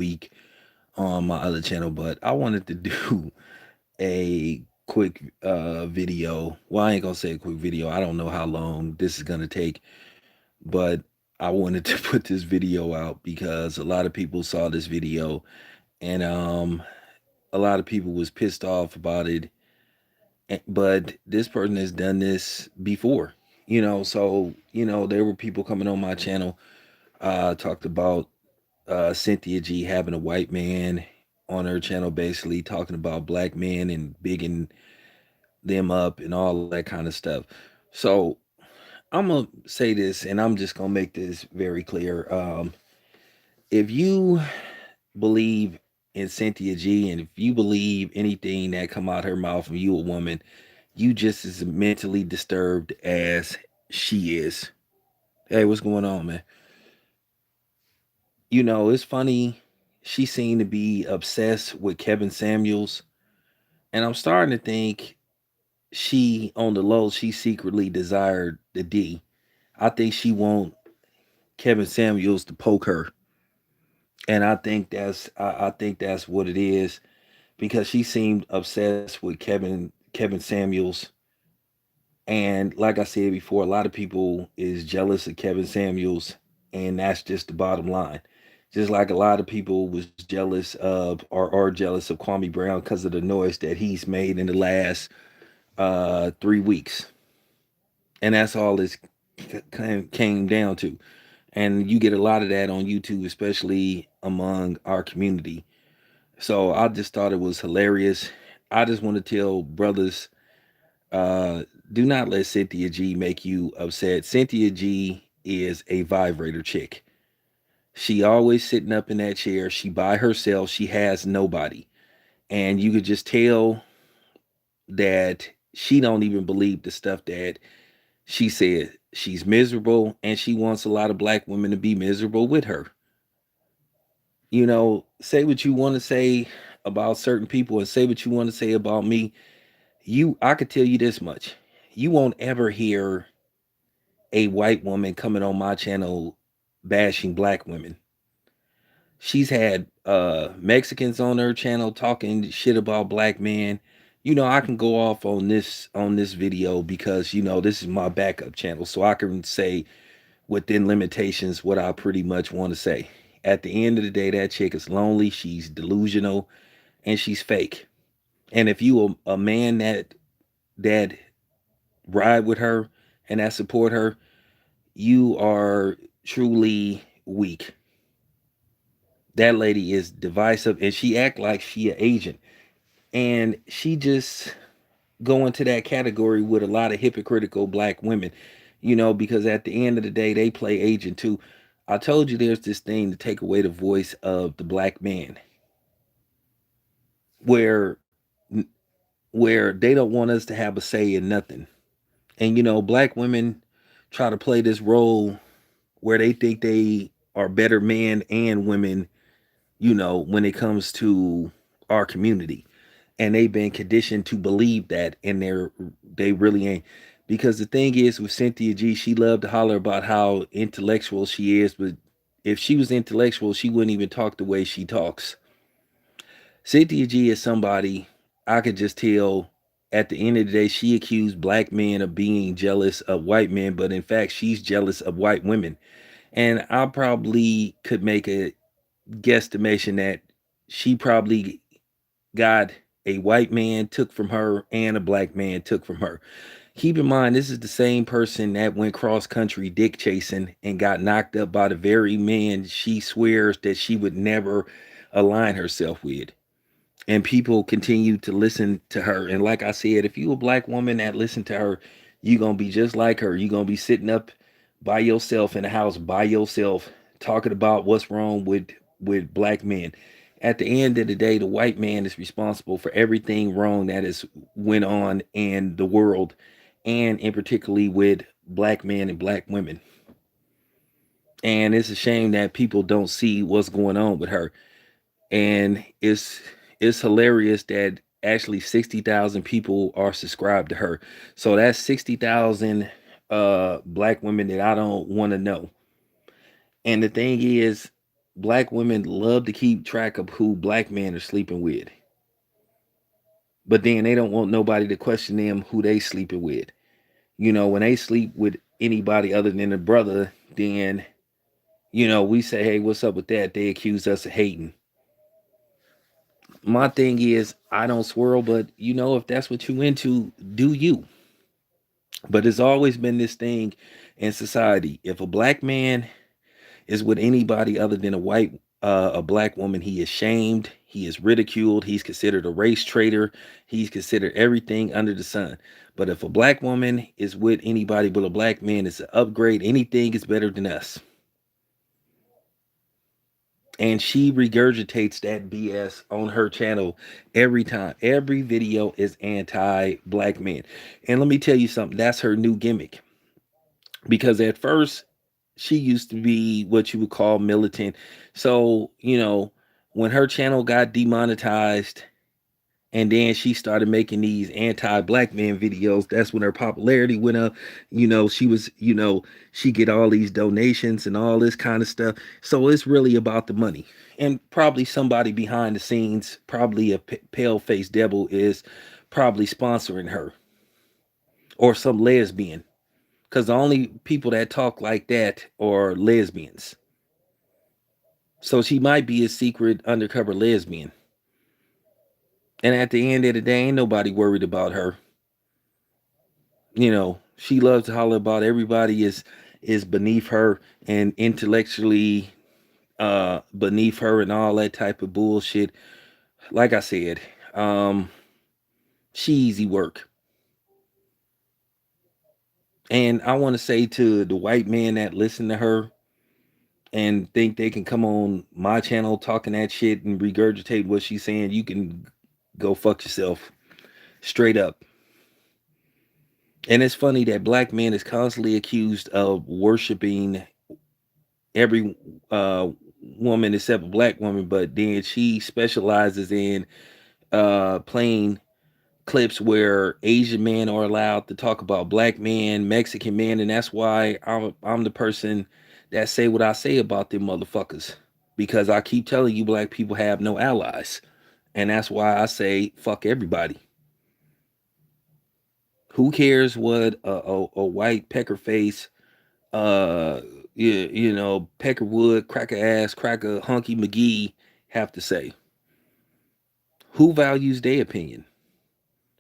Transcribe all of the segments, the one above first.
week on my other channel, but I wanted to do a quick video. Well, I ain't gonna say a quick video. I don't know how long this is gonna take, but I wanted to put this video out because a lot of people saw this video and a lot of people was pissed off about it. But this person has done this before, so there were people coming on my channel talked about Cynthia G having a white man on her channel, basically talking about black men and bigging them up and all that kind of stuff. So I'm gonna say this, and I'm just gonna make this very clear. If you believe in Cynthia G, and if you believe anything that come out her mouth, and you a woman, you just as mentally disturbed as she is. Hey, what's going on, man? It's funny. She seemed to be obsessed with Kevin Samuels. And I'm starting to think on the low, she secretly desired the D. I think she want Kevin Samuels to poke her. And I think that's what it is because she seemed obsessed with Kevin Samuels. And like I said before, a lot of people is jealous of Kevin Samuels, and that's just the bottom line. Just like a lot of people was jealous of or are jealous of Kwame Brown because of the noise that he's made in the last 3 weeks, and that's all this came down to. And you get a lot of that on YouTube, especially among our community. So I just thought it was hilarious. I just want to tell brothers, uh, do not let Cynthia G make you upset. Cynthia G is a vibrator chick. She always sitting up in that chair. She by herself. She has nobody. And you could just tell that she don't even believe the stuff that she said. She's miserable and she wants a lot of black women to be miserable with her. Say what you want to say about certain people and say what you want to say about me. I could tell you this much. You won't ever hear a white woman coming on my channel bashing black women. She's had Mexicans on her channel talking shit about black men. I can go off on this video because this is my backup channel, so I can say within limitations what I pretty much want to say. At the end of the day, that chick is lonely, she's delusional, and she's fake. And if you a man that ride with her and that support her, you are truly weak. That lady is divisive and she act like she an agent. And she just go into that category with a lot of hypocritical black women, because at the end of the day, they play agent too. I told you there's this thing to take away the voice of the black man where where they don't want us to have a say in nothing. And black women try to play this role where they think they are better men and women, when it comes to our community. And they've been conditioned to believe that, and they really ain't. Because the thing is with Cynthia G, she loved to holler about how intellectual she is, but if she was intellectual, she wouldn't even talk the way she talks. Cynthia G is somebody I could just tell at the end of the day, she accused black men of being jealous of white men, but in fact, she's jealous of white women. And I probably could make a guesstimation that she probably got a white man took from her and a black man took from her. Keep in mind, this is the same person that went cross country dick chasing and got knocked up by the very man she swears that she would never align herself with. And people continue to listen to her. And like I said, if you a black woman that listen to her, you gonna be just like her. You gonna be sitting up by yourself in the house by yourself talking about what's wrong with black men. At the end of the day, the white man is responsible for everything wrong that has went on in the world, and in particularly with black men and black women. And it's a shame that people don't see what's going on with her. And it's hilarious that actually 60,000 people are subscribed to her. So that's 60,000 black women that I don't want to know. And the thing is, black women love to keep track of who black men are sleeping with, but then they don't want nobody to question them who they sleeping with. You know, when they sleep with anybody other than a brother, then we say, hey, what's up with that? They accuse us of hating. My thing is, I don't swirl, but if that's what you into, do you. But it's always been this thing in society. If a black man is with anybody other than a black woman, he is shamed, he is ridiculed, he's considered a race traitor, he's considered everything under the sun. But if a black woman is with anybody but a black man, it's an upgrade. Anything is better than us. And she regurgitates that BS on her channel every time. Every video is anti-black men. And let me tell you something, that's her new gimmick. Because at first, she used to be what you would call militant. So, when her channel got demonetized and then she started making these anti-black man videos, that's when her popularity went up. She was, she get all these donations and all this kind of stuff. So it's really about the money. And probably somebody behind the scenes, probably a pale-faced devil, is probably sponsoring her, or some lesbian, because the only people that talk like that are lesbians. So she might be a secret undercover lesbian. And at the end of the day, ain't nobody worried about her. She loves to holler about everybody is beneath her and intellectually beneath her and all that type of bullshit. Like I said, she easy work. And I want to say to the white men that listen to her and think they can come on my channel talking that shit and regurgitate what she's saying, you can go fuck yourself. Straight up. And it's funny that black men is constantly accused of worshiping every woman except a black woman, but then she specializes in playing clips where Asian men are allowed to talk about black men, Mexican men, and that's why I'm the person that say what I say about them motherfuckers, because I keep telling you black people have no allies, and that's why I say fuck everybody. Who cares what a white pecker face, uh, Peckerwood, cracker ass, cracker hunky McGee have to say? Who values their opinion?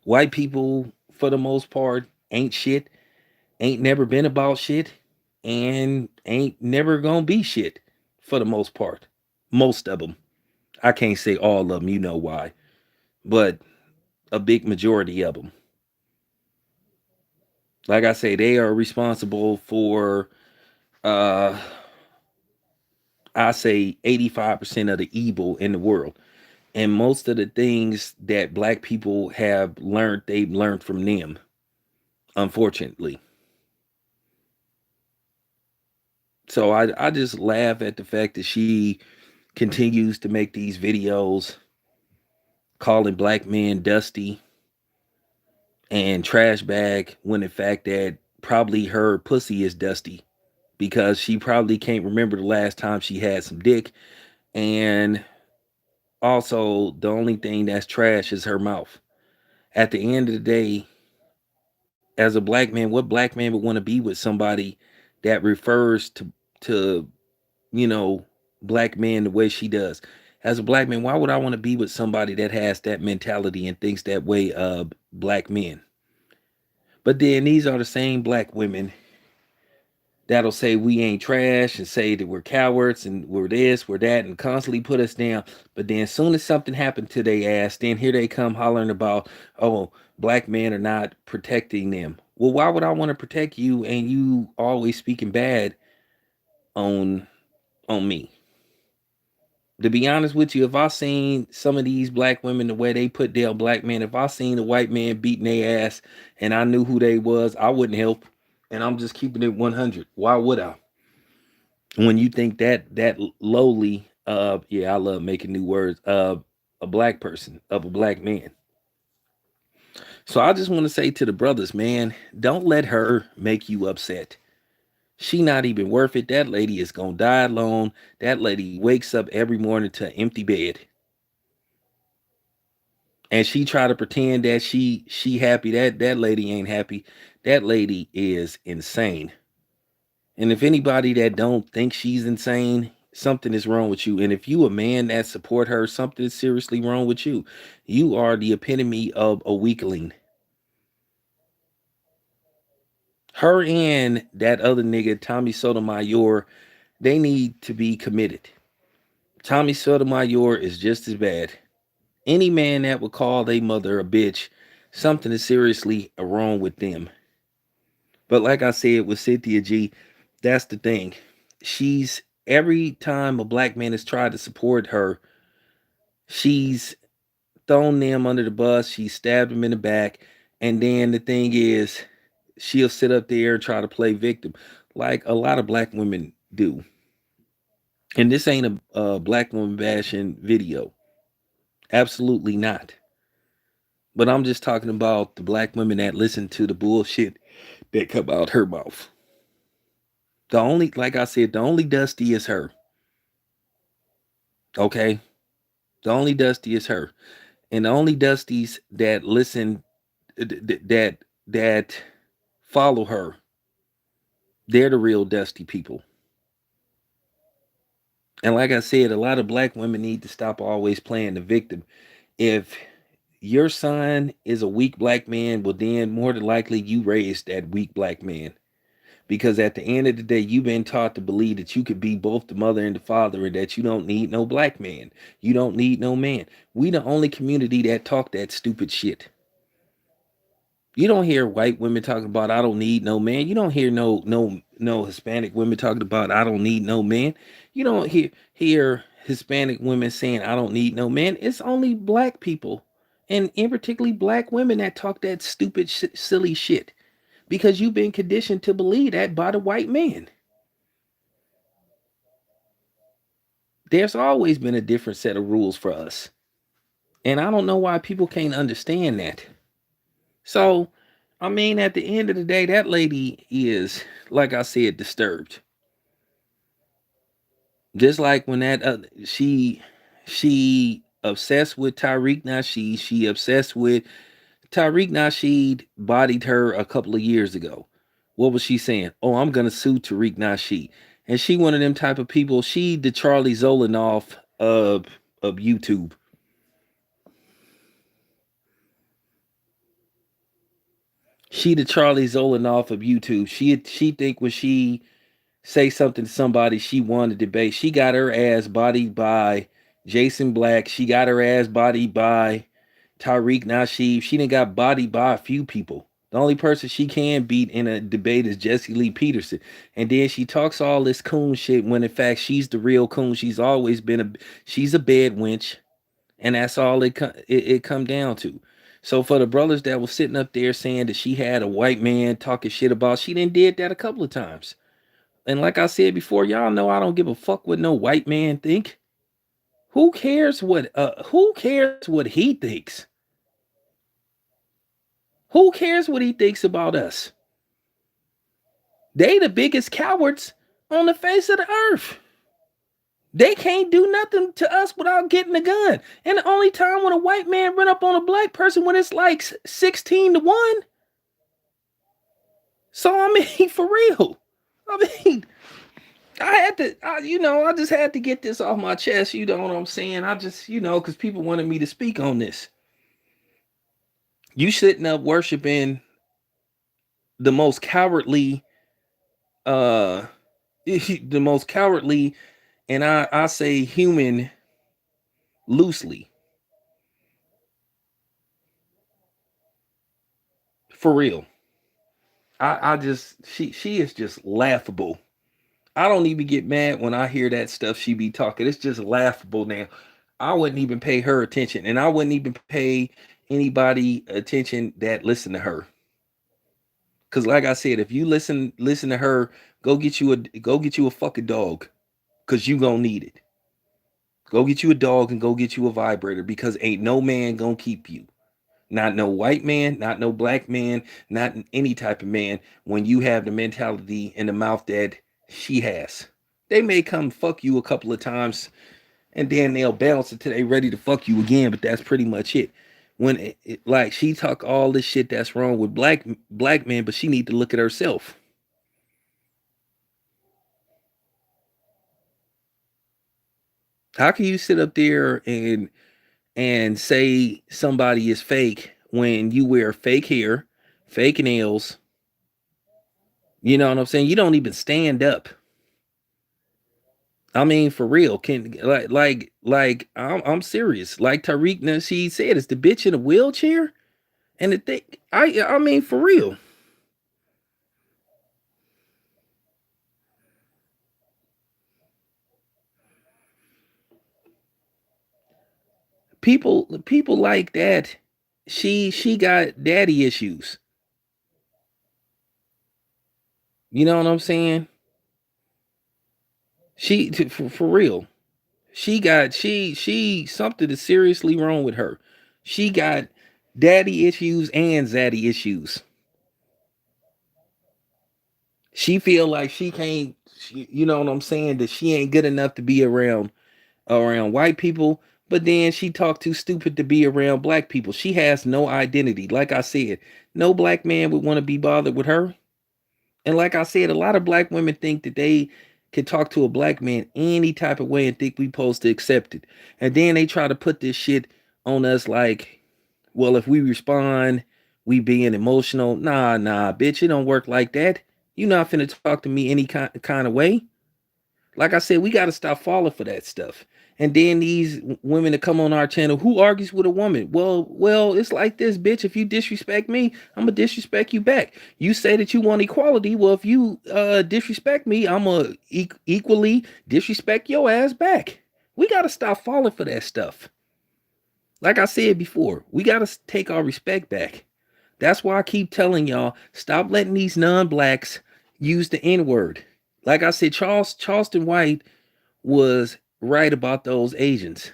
White people, for the most part, ain't shit, ain't never been about shit, and ain't never gonna be shit for the most part. Most of them. I can't say all of them, you know why, but a big majority of them. Like I say, they are responsible for, uh, I say 85% of the evil in the world. And most of the things that black people have learned, they've learned from them, unfortunately. So I just laugh at the fact that she continues to make these videos calling black men dusty and trash bag, when in fact that probably her pussy is dusty, because she probably can't remember the last time she had some dick. And also, the only thing that's trash is her mouth. At the end of the day, as a black man, what black man would want to be with somebody that refers to you know black men the way she does? As a black man, why would I want to be with somebody that has that mentality and thinks that way of black men? But then these are the same black women that'll say we ain't trash and say that we're cowards and we're this, we're that, and constantly put us down. But then as soon as something happened to their ass, then here they come hollering about, oh, black men are not protecting them. Well, why would I want to protect you and you always speaking bad on me? To be honest with you, if I seen some of these black women the way they put down black men, if I seen a white man beating their ass and I knew who they was, I wouldn't help. And I'm just keeping it 100. Why would I? When you think that lowly, yeah, I love making new words, a black person, of a black man. So I just want to say to the brothers, man, don't let her make you upset. She not even worth it. That lady is gonna die alone. That lady wakes up every morning to an empty bed. And she try to pretend that she happy. That lady ain't happy. That lady is insane. And if anybody that don't think she's insane, something is wrong with you. And if you a man that support her, something is seriously wrong with you. You are the epitome of a weakling. Her and that other nigga, Tommy Sotomayor, they need to be committed. Tommy Sotomayor is just as bad. Any man that would call their mother a bitch, something is seriously wrong with them. But like I said with Cynthia G, that's the thing. She's every time a black man has tried to support her, she's thrown them under the bus, she stabbed them in the back, and then the thing is, she'll sit up there and try to play victim, like a lot of black women do. And this ain't a black woman bashing video. Absolutely not. But I'm just talking about the black women that listen to the bullshit that come out her mouth. The only, like I said, the only Dusty is her. Okay? The only Dusty is her. And the only Dusties that listen, that follow her, they're the real Dusty people. And like I said, a lot of black women need to stop always playing the victim. If your son is a weak black man, well, then more than likely you raised that weak black man. Because at the end of the day, you've been taught to believe that you could be both the mother and the father, and that you don't need no black man. You don't need no man. We the only community that talk that stupid shit. You don't hear white women talking about I don't need no man. You don't hear no Hispanic women talking about I don't need no man. You don't hear Hispanic women saying I don't need no man. It's only black people, and in particularly black women, that talk that stupid silly shit, because you've been conditioned to believe that by the white man. There's always been a different set of rules for us. And I don't know why people can't understand that. So, I mean, at the end of the day, that lady is, like I said, disturbed. Just like when that she obsessed with Tariq Nasheed. She obsessed with Tariq Nasheed bodied her a couple of years ago. What was she saying? Oh, I'm gonna sue Tariq Nasheed. And she one of them type of people. She the Charlie Zolanoff of YouTube. She the Charlie Zolanoff of YouTube. She think when she say something to somebody she won a debate. She got her ass bodied by Jason Black. She got her ass bodied by Tariq Nasheed. She done got bodied by a few people. The only person she can beat in a debate is Jesse Lee Peterson. And then she talks all this coon shit when in fact she's the real coon. She's always been she's a bad wench. And that's all it come down to. So for the brothers that was sitting up there saying that she had a white man talking shit about, she done did that a couple of times. And like I said before, y'all know I don't give a fuck what no white man think. Who cares what he thinks? Who cares what he thinks about us? They the biggest cowards on the face of the earth. They can't do nothing to us without getting a gun. And the only time when a white man run up on a black person when it's like 16-1. So I mean, for real. I mean, I just had to get this off my chest. You know what I'm saying? I just, because people wanted me to speak on this. You sitting up worshiping the most cowardly, uh, the most cowardly, and I say human loosely. For real. I just, she is just laughable. I don't even get mad when I hear that stuff she be talking. It's just laughable now. I wouldn't even pay her attention, and I wouldn't even pay anybody attention that listen to her. Cause like I said, if you listen to her, go get you a fucking dog, cause you gonna need it. Go get you a dog and go get you a vibrator, because ain't no man gonna keep you. Not no white man, not no black man, not any type of man. When you have the mentality in the mouth that she has, they may come fuck you a couple of times, and then they'll bounce until they ready to fuck you again. But that's pretty much it. When like she talk all this shit that's wrong with black men, but she need to look at herself. How can you sit up there and say somebody is fake when you wear fake hair, fake nails? You know what I'm saying? You don't even stand up. I mean, for real. Can like I'm serious. Like Tariq Nasheed said, it's the bitch in a wheelchair, and the thing. I mean, for real. People like that. She got daddy issues. You know what I'm saying? For real. She something is seriously wrong with her. She got daddy issues and zaddy issues. She feel like she can't, you know what I'm saying, that she ain't good enough to be around white people, but then she talk too stupid to be around black people. She has no identity. Like I said, no black man would want to be bothered with her. And like I said, a lot of black women think that they can talk to a black man any type of way and think we supposed to accept it. And then they try to put this shit on us like, well, if we respond, we being emotional. Nah, bitch, it don't work like that. You not finna talk to me any kind of way. Like I said, we got to stop falling for that stuff. And then these women that come on our channel, who argues with a woman? Well, it's like this, bitch. If you disrespect me, I'm gonna disrespect you back. You say that you want equality. Well, if you disrespect me, I'm gonna equally disrespect your ass back. We got to stop falling for that stuff. Like I said before, we got to take our respect back. That's why I keep telling y'all, stop letting these non-blacks use the N-word. Like I said, Charleston White was right about those Asians.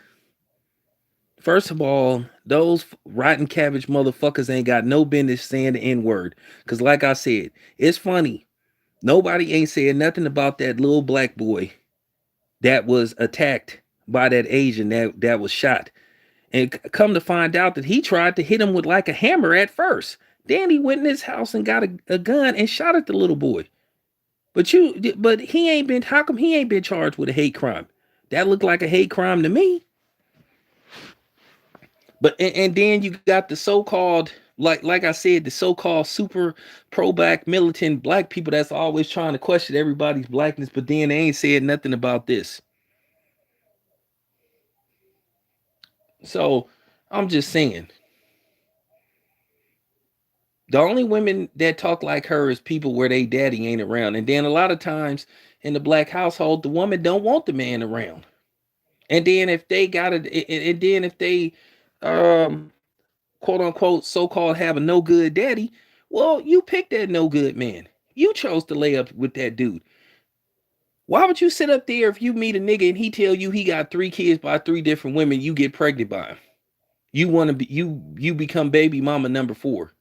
First of all, those rotten cabbage motherfuckers ain't got no business saying the N-word. Cause like I said, it's funny. Nobody ain't saying nothing about that little black boy that was attacked by that Asian that was shot. And come to find out that he tried to hit him with like a hammer at first. Then he went in his house and got a gun and shot at the little boy. But he ain't been. How come he ain't been charged with a hate crime? That looked like a hate crime to me. But and then you got the so-called, like I said, the so-called super pro-black militant black people that's always trying to question everybody's blackness, but then they ain't said nothing about this. So I'm just saying, the only women that talk like her is people where they daddy ain't around. And then a lot of times in the black household, the woman don't want the man around. And then if they got it, and then if they quote unquote so-called have a no good daddy, well, you picked that no good man. You chose to lay up with that dude. Why would you sit up there if you meet a nigga and he tell you he got 3 kids by 3 different women, you get pregnant by him? You want to be you become baby mama number 4.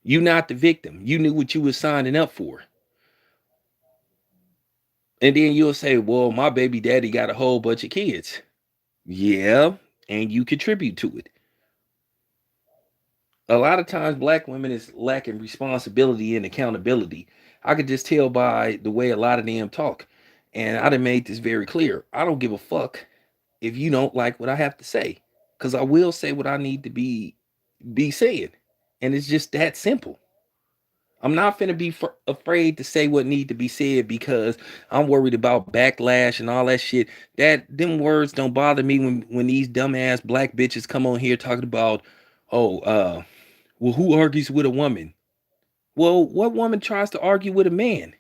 You not the victim. You knew what you was signing up for. And then you'll say, well, my baby daddy got a whole bunch of kids. Yeah, and you contribute to it. A lot of times black women is lacking responsibility and accountability. I could just tell by the way a lot of them talk. And I done made this very clear. I don't give a fuck if you don't like what I have to say. Because I will say what I need to be said. And it's just that simple. I'm not finna be afraid to say what need to be said because I'm worried about backlash and all that shit. That them words don't bother me when these dumbass black bitches come on here talking about, oh, well, who argues with a woman? Well, what woman tries to argue with a man?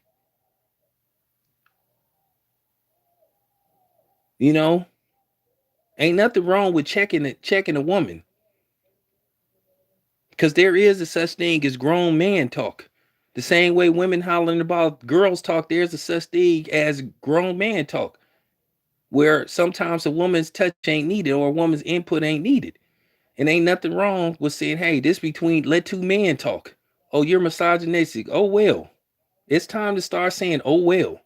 You know, ain't nothing wrong with checking a woman because there is a such thing as grown man talk. The same way women hollering about girls talk, there's a such thing as grown man talk, where sometimes a woman's touch ain't needed or a woman's input ain't needed. And ain't nothing wrong with saying, hey, this between let two men talk. Oh, you're misogynistic. Oh well. It's time to start saying, oh well.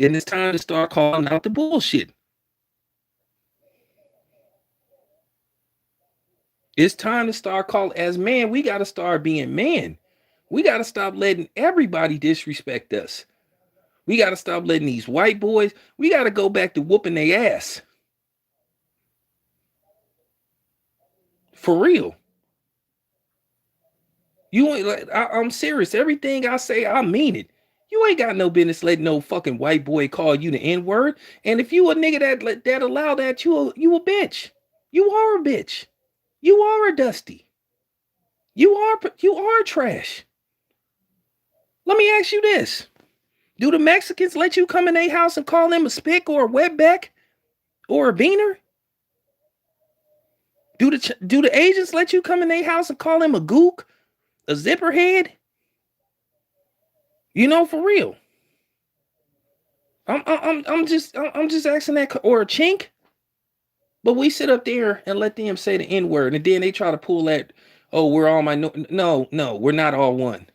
And it's time to start calling out the bullshit. It's time to start calling as man, we gotta start being man. We gotta stop letting everybody disrespect us. We gotta stop letting these white boys, we gotta go back to whooping their ass. For real. You ain't like I'm serious. Everything I say, I mean it. You ain't got no business letting no fucking white boy call you the N-word. And if you a nigga that allow that, you a bitch. You are a bitch. You are a dusty. You are trash. Let me ask you this. Do the Mexicans let you come in their house and call them a spick or a wetback or a beaner? Do the Asians let you come in their house and call them a gook, a zipper head? You know, for real. I'm just asking that, or a chink. But we sit up there and let them say the N word, and then they try to pull that. Oh, we're all my no, we're not all one.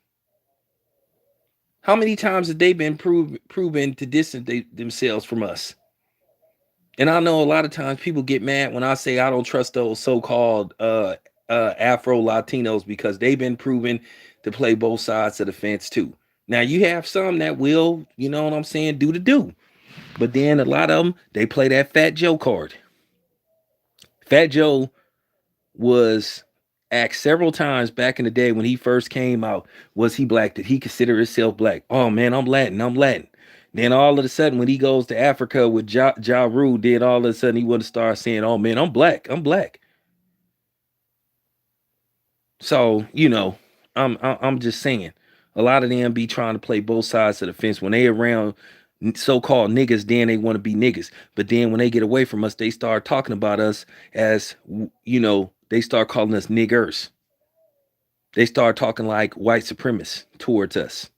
How many times have they been proven to distance themselves from us? And I know a lot of times people get mad when I say I don't trust those so-called Afro Latinos because they've been proven to play both sides of the fence too. Now you have some that will, you know what I'm saying, do the do. But then a lot of them, they play that Fat Joe card. Fat Joe was asked several times back in the day when he first came out, was he black? Did he consider himself black? Oh man, I'm Latin. I'm Latin. Then all of a sudden, when he goes to Africa with Ja Rule, then all of a sudden he want to start saying, "Oh man, I'm black. I'm black." So you know, I'm just saying, a lot of them be trying to play both sides of the fence when they around so-called niggas. Then they want to be niggas, but then when they get away from us, they start talking about us as you know, they start calling us niggers. They start talking like white supremacists towards us.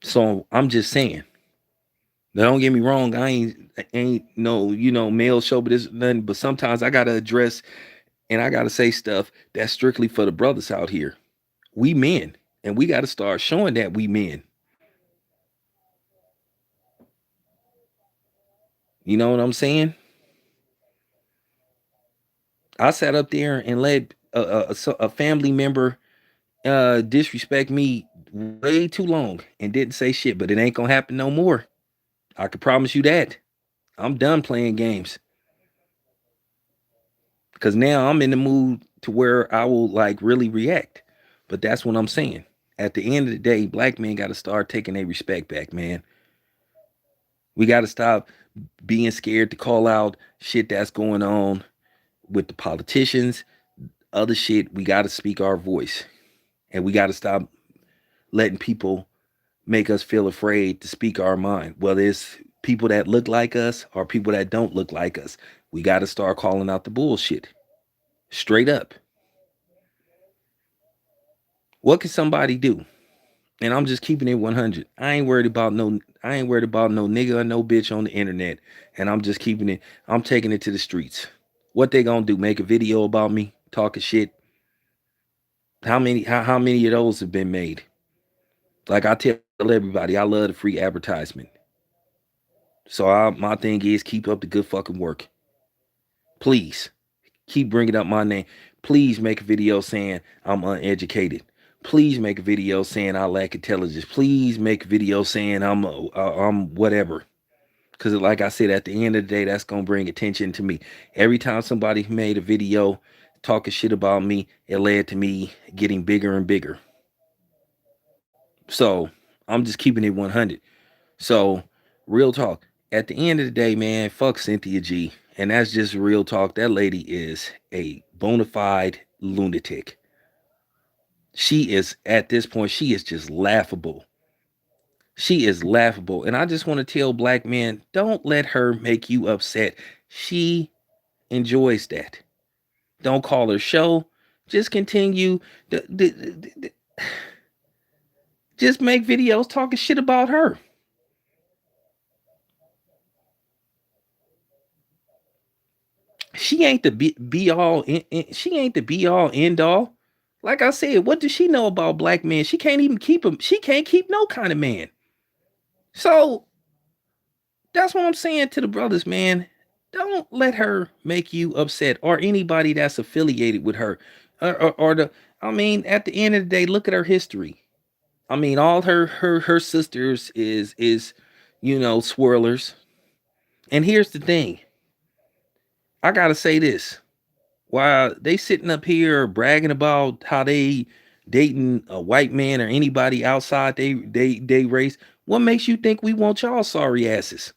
So I'm just saying. Now, don't get me wrong. I ain't no male chauvinist nothing. But sometimes I gotta address and I gotta say stuff that's strictly for the brothers out here. We men, and we gotta start showing that we men. You know what I'm saying? I sat up there and let a family member disrespect me way too long and didn't say shit. But it ain't gonna happen no more. I can promise you that. I'm done playing games. Because now I'm in the mood to where I will like really react. But that's what I'm saying. At the end of the day, black men got to start taking their respect back, man. We got to stop being scared to call out shit that's going on with the politicians, other shit. We got to speak our voice. And we got to stop letting people make us feel afraid to speak our mind. Whether it's people that look like us or people that don't look like us. We got to start calling out the bullshit. Straight up. What can somebody do? And I'm just keeping it 100. I ain't worried about no nigga or no bitch on the internet. And I'm just keeping it, I'm taking it to the streets. What they gonna do? Make a video about me talking shit? How many of those have been made? Like I tell everybody, I love the free advertisement. So my thing is keep up the good fucking work. Please keep bringing up my name. Please make a video saying I'm uneducated. Please make a video saying I lack intelligence. Please make a video saying I'm whatever. Because like I said, at the end of the day, that's gonna bring attention to me. Every time somebody made a video talking shit about me, it led to me getting bigger and bigger. So I'm just keeping it 100. So real talk. At the end of the day, man, fuck Cynthia G. And that's just real talk. That lady is a bona fide lunatic. She is at this point, she is just laughable. She is laughable. And I just want to tell black men, don't let her make you upset. She enjoys that. Don't call her show. Just continue. Just make videos talking shit about her. She ain't the be all. She ain't the be all end all. Like I said, what does she know about black men? She can't even keep him. She can't keep no kind of man. So that's what I'm saying to the brothers, man. Don't let her make you upset, or anybody that's affiliated with her, or the. I mean, at the end of the day, look at her history. I mean, all her sisters is, swirlers. And here's the thing. I gotta say this. While they sitting up here bragging about how they dating a white man or anybody outside they race, what makes you think we want y'all sorry asses?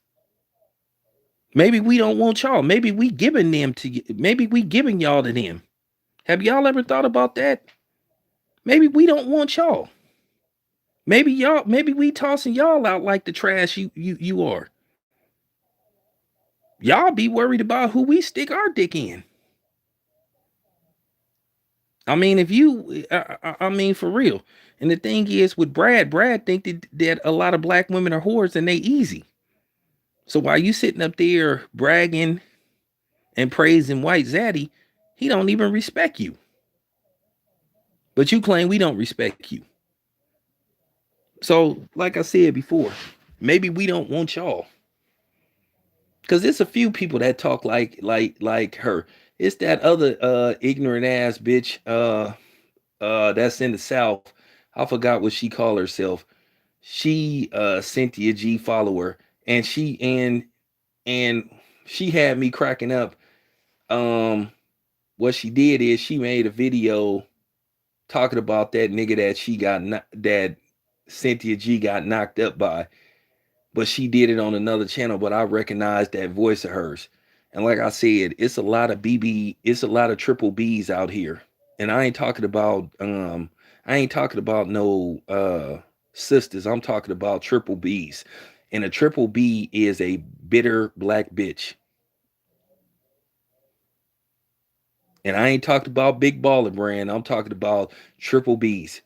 Maybe we don't want y'all. Maybe we giving them to. Maybe we giving y'all to them. Have y'all ever thought about that? Maybe we don't want y'all. Maybe y'all. Maybe we tossing y'all out like the trash you are. Y'all be worried about who we stick our dick in. I mean, if you, I mean, for real. And the thing is, with Brad think that a lot of black women are whores and they easy. So while you sitting up there bragging and praising White Zaddy, he don't even respect you. But you claim we don't respect you. So, like I said before, maybe we don't want y'all. Cause there's a few people that talk like her. It's that other ignorant ass bitch that's in the South. I forgot what she called herself. She Cynthia G follower, and and she had me cracking up. What she did is she made a video talking about that nigga that that Cynthia G got knocked up by, but she did it on another channel. But I recognized that voice of hers, and like I said, it's a lot of it's a lot of triple B's out here, and I ain't talking about no sisters. I'm talking about triple B's, and a triple B is a bitter black bitch. And I ain't talking about big baller brand. I'm talking about triple B's,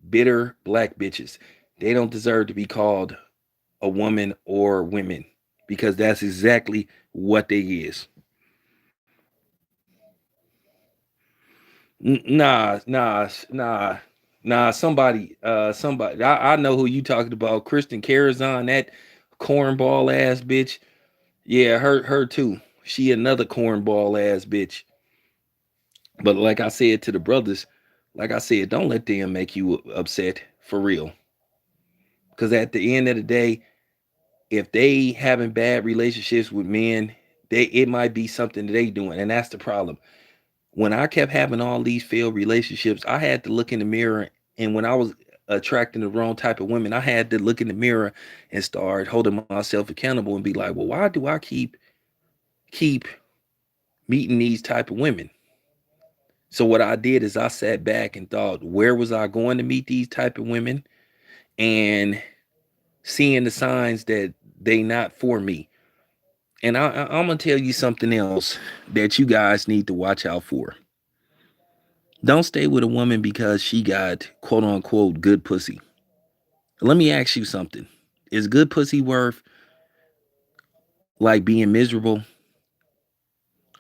bitter black bitches. They don't deserve to be called a woman or women because that's exactly what they is. Nah. Somebody. I know who you talking about. Kristen Carazon, that cornball ass bitch. Yeah, her too. She another cornball ass bitch. But like I said to the brothers, like I said, don't let them make you upset for real. Because at the end of the day, if they having bad relationships with men, it might be something that they doing, and that's the problem. When I kept having all these failed relationships, I had to look in the mirror, and when I was attracting the wrong type of women, I had to look in the mirror and start holding myself accountable and be like, well, why do I keep meeting these type of women? So what I did is I sat back and thought, where was I going to meet these type of women? And seeing the signs that they not for me. And I'm gonna tell you something else that you guys need to watch out for. Don't stay with a woman because she got quote unquote good pussy. Let me ask you something. Is good pussy worth like being miserable?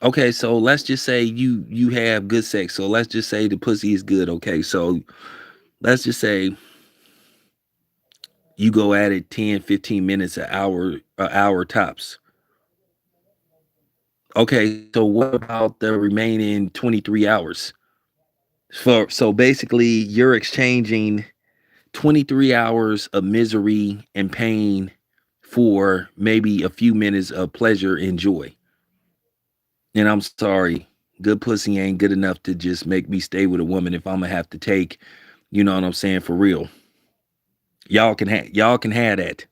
Okay, so let's just say you have good sex. So let's just say the pussy is good. Okay, so let's just say you go at it 10, 15 minutes, an hour tops. Okay, so what about the remaining 23 hours? So basically you're exchanging 23 hours of misery and pain for maybe a few minutes of pleasure and joy. And I'm sorry, good pussy ain't good enough to just make me stay with a woman if I'm gonna have to take, you know what I'm saying, for real. Y'all can have that.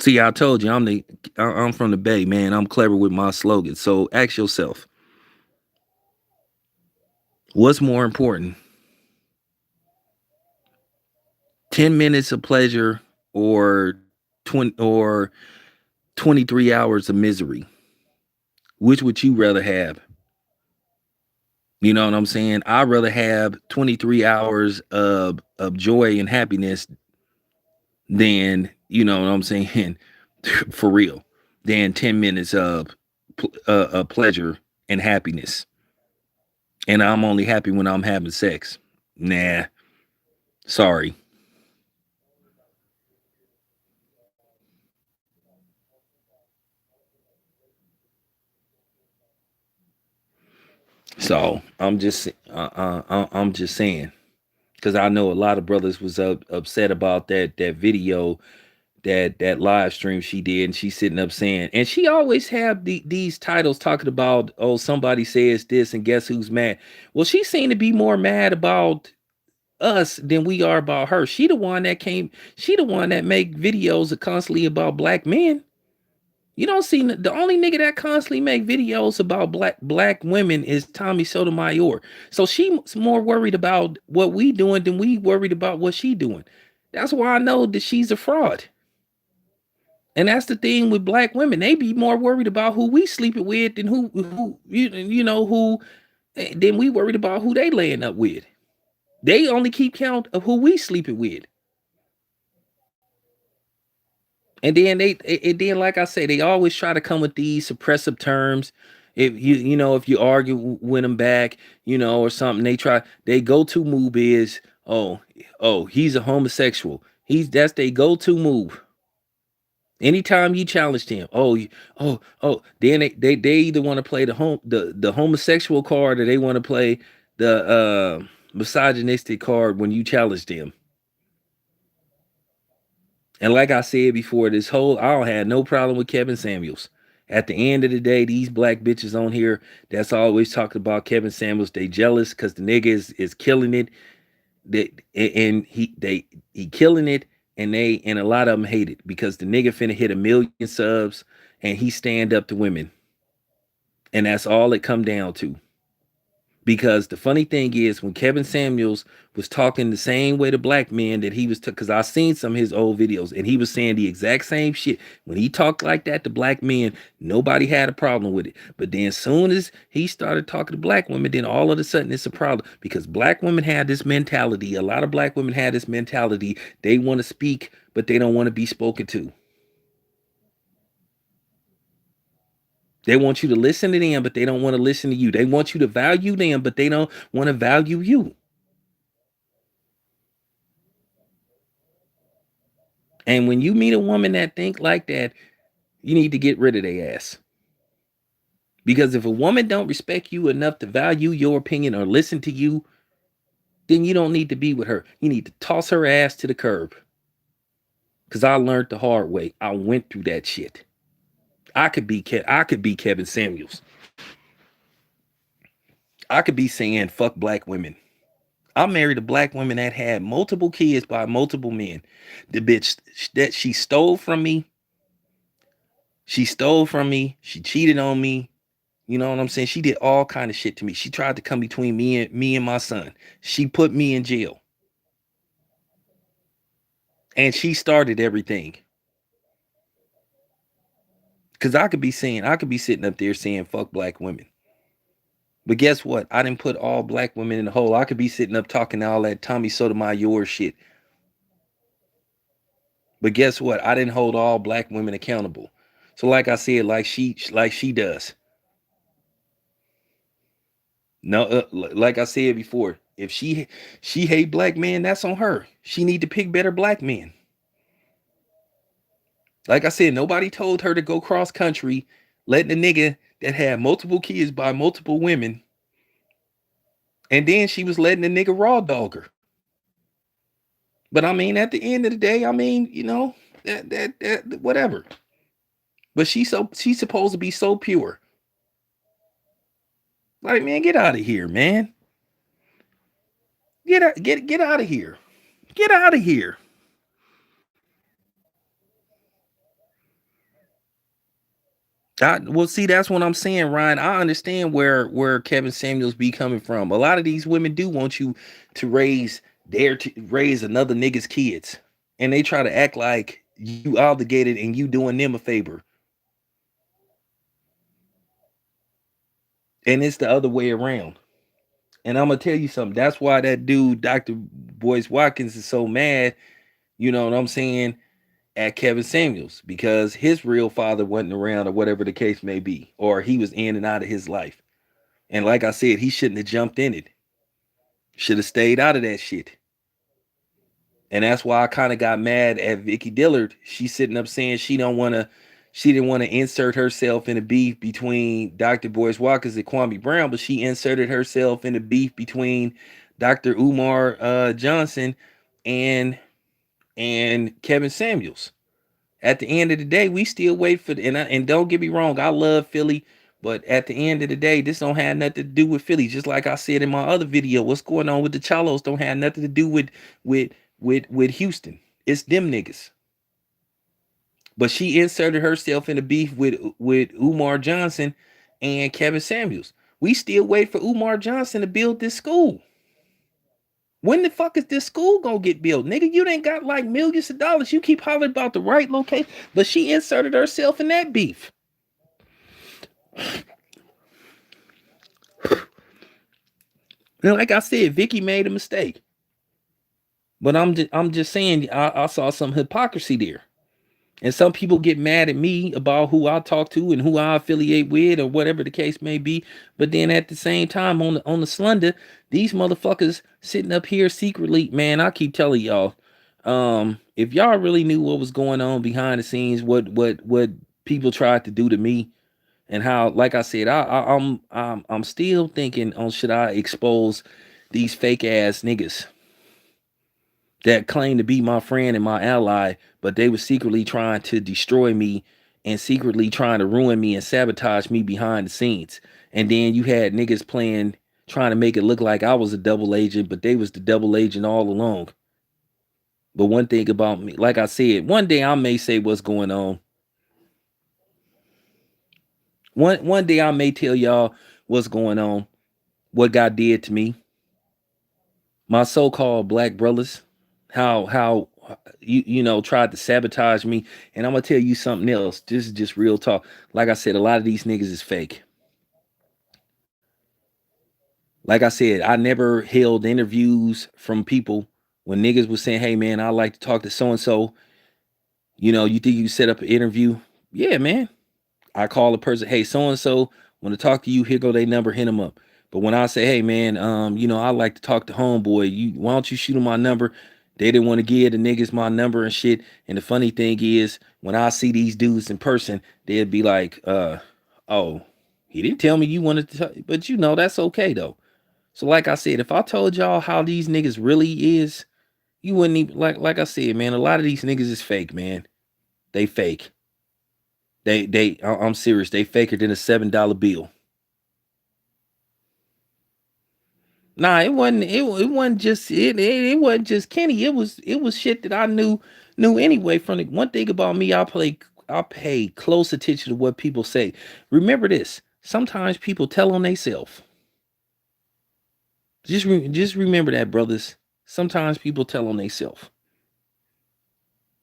See, I told you I'm from the Bay, man. I'm clever with my slogan. So ask yourself, what's more important? 10 minutes of pleasure or 23 hours of misery? Which would you rather have? You know what I'm saying? I'd rather have 23 hours of joy and happiness than, you know what I'm saying, for real, than 10 minutes of pleasure and happiness, and I'm only happy when I'm having sex. Nah, sorry. So I'm just saying, because I know a lot of brothers was upset about that video, that live stream she did, and she's sitting up saying, and she always have these titles talking about, oh, somebody says this and guess who's mad. Well, she seemed to be more mad about us than we are about her. She the one that make videos constantly about black men. You don't see the only nigga that constantly make videos about black women is Tommy Sotomayor. So she's more worried about what we doing than we worried about what she doing. That's why I know that she's a fraud. And that's the thing with black women. They be more worried about who we sleeping with than who you know who than we worried about who they laying up with. They only keep count of who we sleeping with. And then like I say, they always try to come with these suppressive terms. If if you argue with them back, or something, they go to move is, oh, he's a homosexual. That's they go to move. Anytime you challenged him, then they either want to play the homosexual card, or they want to play the misogynistic card when you challenge them. And like I said before, I don't have no problem with Kevin Samuels. At the end of the day, these black bitches on here that's always talking about Kevin Samuels, they jealous because the nigga is killing it. He killing it, and a lot of them hate it because the nigga finna hit 1 million subs and he stand up to women. And that's all it come down to. Because the funny thing is, when Kevin Samuels was talking the same way to black men that he was, because I seen some of his old videos, and he was saying the exact same shit. When he talked like that to black men, nobody had a problem with it. But then, as soon as he started talking to black women, then all of a sudden it's a problem because black women had this mentality. A lot of black women had this mentality. They want to speak, but they don't want to be spoken to. They want you to listen to them, but they don't want to listen to you. They want you to value them, but they don't want to value you. And when you meet a woman that think like that, you need to get rid of their ass. Because if a woman don't respect you enough to value your opinion or listen to you, then you don't need to be with her. You need to toss her ass to the curb. Because I learned the hard way. I went through that shit. I could be Kevin Samuels. I could be saying fuck black women. I married a black woman that had multiple kids by multiple men. The bitch that she stole from me. She stole from me. She cheated on me. You know what I'm saying? She did all kind of shit to me. She tried to come between me and my son. She put me in jail. And she started everything. Cause I could be sitting up there saying fuck black women. But guess what? I didn't put all black women in the hole. I could be sitting up talking all that Tommy Sotomayor shit. But guess what? I didn't hold all black women accountable. So like I said, like she does. No, like I said before, if she hate black men, that's on her. She need to pick better black men. Like I said, nobody told her to go cross country, letting a nigga that had multiple kids by multiple women, and then she was letting the nigga raw dog her. But I mean, at the end of the day, I mean, that whatever. But she's supposed to be so pure. Like, man, get out of here, man. Get out of here. Get out of here. Well, see, that's what I'm saying, Ryan. I understand where Kevin Samuels be coming from. A lot of these women do want you to raise another nigga's kids, and they try to act like you obligated and you doing them a favor, and it's the other way around. And I'm gonna tell you something. That's why that dude, Dr. Boyce Watkins, is so mad. You know what I'm saying? at Kevin Samuels because his real father wasn't around or whatever the case may be, or he was in and out of his life. And like I said, he shouldn't have jumped in it. Should have stayed out of that shit. And that's why I kind of got mad at Vicky Dillard. She's sitting up saying she didn't want to insert herself in a beef between Dr. Boyce Watkins and Kwame Brown, but she inserted herself in a beef between Dr. Umar Johnson and Kevin Samuels. At the end of the day, we still wait for and don't get me wrong, I love Philly, but at the end of the day, this don't have nothing to do with Philly. Just like I said in my other video, what's going on with the Chalos don't have nothing to do with with Houston. It's them niggas. But she inserted herself in a beef with Umar Johnson and Kevin Samuels. We still wait for Umar Johnson to build this school. When the fuck is this school gonna get built? Nigga, you ain't got like millions of dollars. You keep hollering about the right location, but she inserted herself in that beef. And like I said, Vicky made a mistake. But I'm just saying I saw some hypocrisy there. And some people get mad at me about who I talk to and who I affiliate with or whatever the case may be. But then at the same time, on the slender, these motherfuckers sitting up here secretly, man, I keep telling y'all, if y'all really knew what was going on behind the scenes, what people tried to do to me, and how, like I said, I'm still thinking on should I expose these fake ass niggas that claim to be my friend and my ally, but they were secretly trying to destroy me and secretly trying to ruin me and sabotage me behind the scenes. And then you had niggas playing, trying to make it look like I was a double agent, but they was the double agent all along. But one thing about me, like I said, one day I may say what's going on. One day I may tell y'all what's going on, what God did to me. My so-called black brothers, how you know tried to sabotage me. And I'm gonna tell you something else. This is just real talk. Like I said, a lot of these niggas is fake. Like I said, I never held interviews from people when niggas was saying, hey man, I like to talk to so and so. You know, you think you set up an interview? Yeah, man. I call a person, hey, so and so want to talk to you. Here go their number, hit them up. But when I say, hey man, you know, I like to talk to homeboy, why don't you shoot him my number? They didn't want to give the niggas my number and shit. And the funny thing is, when I see these dudes in person, they'd be like, oh, he didn't tell me you wanted to talk. But you know, that's okay though. So like I said, if I told y'all how these niggas really is, you wouldn't even like I said, man, a lot of these niggas is fake, man. They fake. I'm serious. They faker than a $7 bill. Nah, it wasn't. It wasn't just it wasn't just Kenny. It was shit that I knew anyway. From the one thing about me, I pay close attention to what people say. Remember this. Sometimes people tell on themselves. Just remember that, brothers. Sometimes people tell on themselves.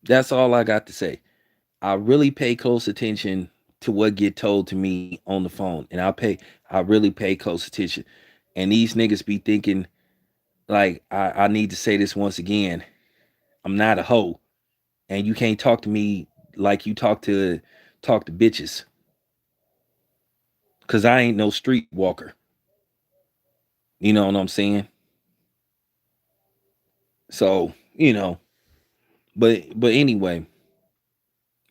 That's all I got to say. I really pay close attention to what get told to me on the phone, and I really pay close attention. And these niggas be thinking like I need to say this once again. I'm not a hoe, and you can't talk to me like you talk to bitches, cause I ain't no street walker. You know what I'm saying? So but anyway,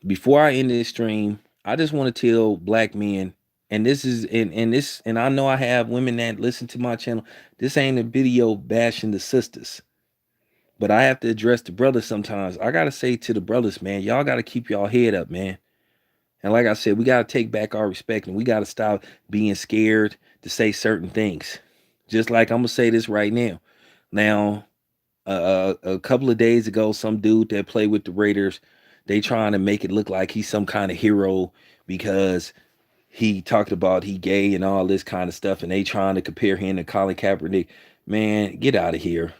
before I end this stream, I just want to tell black men, and this is and this, and I know I have women that listen to my channel. This ain't a video bashing the sisters, but I have to address the brothers sometimes. I gotta say to the brothers, man, y'all gotta keep y'all head up, man. And like I said, we gotta take back our respect, and we gotta stop being scared to say certain things. Just like I'm gonna say this right now. Now, a couple of days ago, some dude that played with the Raiders, they trying to make it look like he's some kind of hero because he talked about he gay and all this kind of stuff, and they trying to compare him to Colin Kaepernick. Man, get out of here.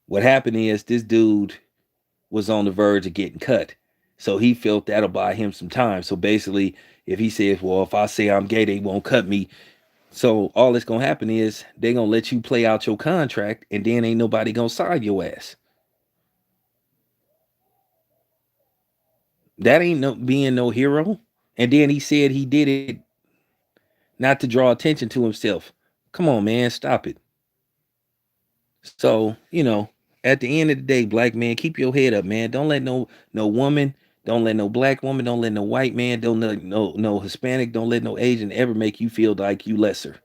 What happened is this dude was on the verge of getting cut, so he felt that'll buy him some time. So basically, if he says, well, if I say I'm gay, they won't cut me. So all that's gonna happen is they gonna let you play out your contract, and then ain't nobody gonna sign your ass. That ain't no being no hero. And then he said he did it not to draw attention to himself. Come on, man, stop it. So, at the end of the day, black man, keep your head up, man. Don't let no woman, don't let no black woman, don't let no white man, don't let no Hispanic, don't let no Asian ever make you feel like you lesser.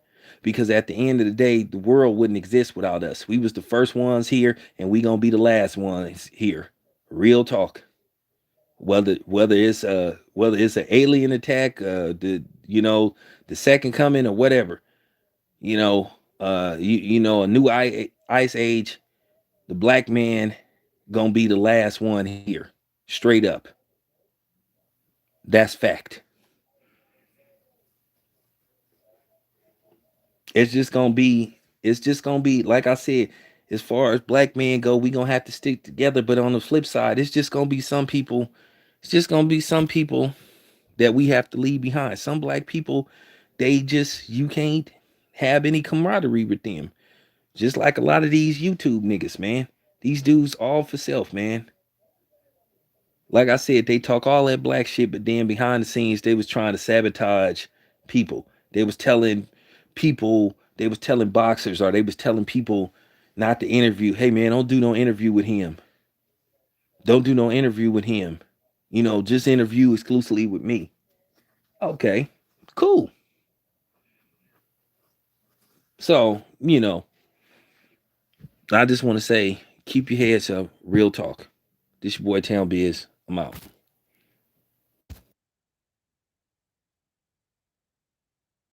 Because at the end of the day, the world wouldn't exist without us. We was the first ones here, and we gonna be the last ones here. Real talk. Whether it's an alien attack, the second coming or whatever, a new ice age, the black man gonna be the last one here. Straight up. That's fact. It's just gonna be like I said, as far as black men go, we gonna have to stick together. But on the flip side, it's just gonna be some people that we have to leave behind. Some black people, you can't have any camaraderie with them. Just like a lot of these YouTube niggas, man. These dudes all for self, man. Like I said, they talk all that black shit, but then behind the scenes, they was trying to sabotage people. They was telling boxers, or they was telling people not to interview. Hey man, don't do no interview with him. Don't do no interview with him. Just interview exclusively with me. Okay, cool. So, I just want to say, keep your heads up. Real talk. This your boy Town Biz. I'm out.